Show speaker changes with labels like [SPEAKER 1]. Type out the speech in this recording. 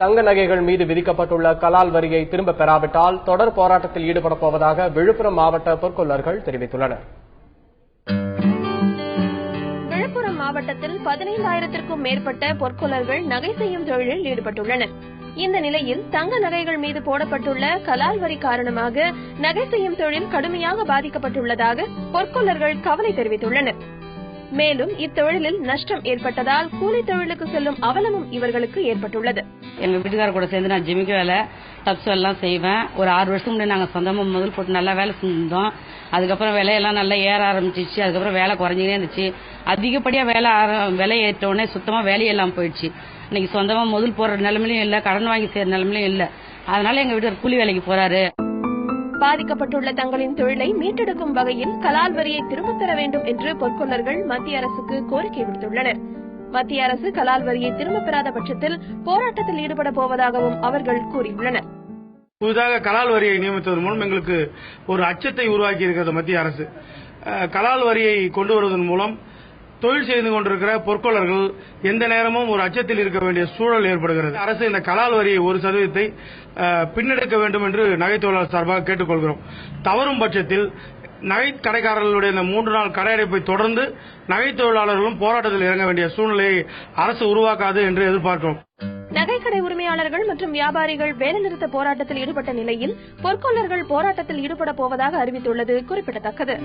[SPEAKER 1] தங்க நகைகள் மீது விதிக்கப்பட்டுள்ள கலால் வரியை திரும்ப பெறாவிட்டால் தொடர் போராட்டத்தில் ஈடுபடப் போவதாக விழுப்புரம் மாவட்ட பொற்கொள்ளர்கள் தெரிவித்துள்ளனர்.
[SPEAKER 2] விழுப்புரம் மாவட்டத்தில் 15,000க்கும் மேற்பட்ட பொற்கொள்ளர்கள் நகை செய்யும் தொழிலில் ஈடுபட்டுள்ளனர். இந்த நிலையில் தங்க நகைகள் மீது போடப்பட்டுள்ள கலால் வரி காரணமாக நகை செய்யும் தொழில் கடுமையாக பாதிக்கப்பட்டுள்ளதாக பொற்கொள்ளர்கள் கவலை தெரிவித்துள்ளனர். மேலும் இத்தொழிலில் நஷ்டம் ஏற்பட்டதால் கூலி தொழிலுக்கு செல்லும் அவலமும் இவர்களுக்கு ஏற்பட்டுள்ளது.
[SPEAKER 3] எங்க வீட்டுக்கார கூட சேர்ந்து நான் ஜிமிக்கு வேலை, டப்ஸ் எல்லாம் செய்வேன். ஒரு 6 வருஷம் முன்னாடி நாங்க சொந்தமா முதல் போட்டு நல்லா வேலை செஞ்சிருந்தோம். அதுக்கப்புறம் விலையெல்லாம் நல்லா ஏற ஆரம்பிச்சிச்சு. அதுக்கப்புறம் வேலை குறைஞ்சிக்கிட்டே இருந்துச்சு. அதிகப்படியா விலை ஏற்ற உடனே சுத்தமா வேலையெல்லாம் போயிடுச்சு. இன்னைக்கு சொந்தமா முதல் போற நிலைமையிலும் இல்ல, கடன் வாங்கி செய்யற நிலைமையிலும் இல்ல. அதனால எங்க வீட்டுக்கார கூலி வேலைக்கு போறாரு.
[SPEAKER 2] பாதிக்கப்பட்டுள்ள தங்களின் தொழிலை மீட்டெடுக்கும் வகையில் கலால் வரியை திரும்பப் பெற வேண்டும் என்று பொற்கொள்ளர்கள் மத்திய அரசுக்கு கோரிக்கை விடுத்துள்ளனர். மத்திய அரசு கலால் வரியை திரும்பப் பெறாத பட்சத்தில் போராட்டத்தில் ஈடுபட போவதாகவும் அவர்கள் கூறியுள்ளனர்.
[SPEAKER 4] புதிதாக கலால் வரியை நியமித்ததன் மூலம் எங்களுக்கு ஒரு அச்சத்தை உருவாக்கி இருக்கிறது மத்திய அரசு. கலால் வரியை கொண்டு வருவதன் மூலம் தொழில் செய்து கொண்டிருக்கிற பொற்கொள்ளர்கள் எந்த நேரமும் ஒரு அச்சத்தில் இருக்க வேண்டிய சூழல் ஏற்படுகிறது. அரசு இந்த கலால் வரியை 1% பின்னெடுக்க வேண்டும் என்று நகை தொழிலாளர் சார்பாக கேட்டுக்கொள்கிறோம். தவறும் பட்சத்தில் நகை கடைக்காரர்களுடைய இந்த 3 நாள் கடையடைப்பை தொடர்ந்து நகை தொழிலாளர்களும் போராட்டத்தில் இறங்க வேண்டிய சூழ்நிலையை அரசு உருவாக்காது என்று எதிர்பார்க்கிறோம்.
[SPEAKER 2] நகைக்கடை உரிமையாளர்கள் மற்றும் வியாபாரிகள் வேலைநிறுத்த போராட்டத்தில் ஈடுபட்ட நிலையில் பொற்கொள்ளர்கள் போராட்டத்தில் ஈடுபட போவதாக அறிவித்துள்ளது குறிப்பிடத்தக்கது.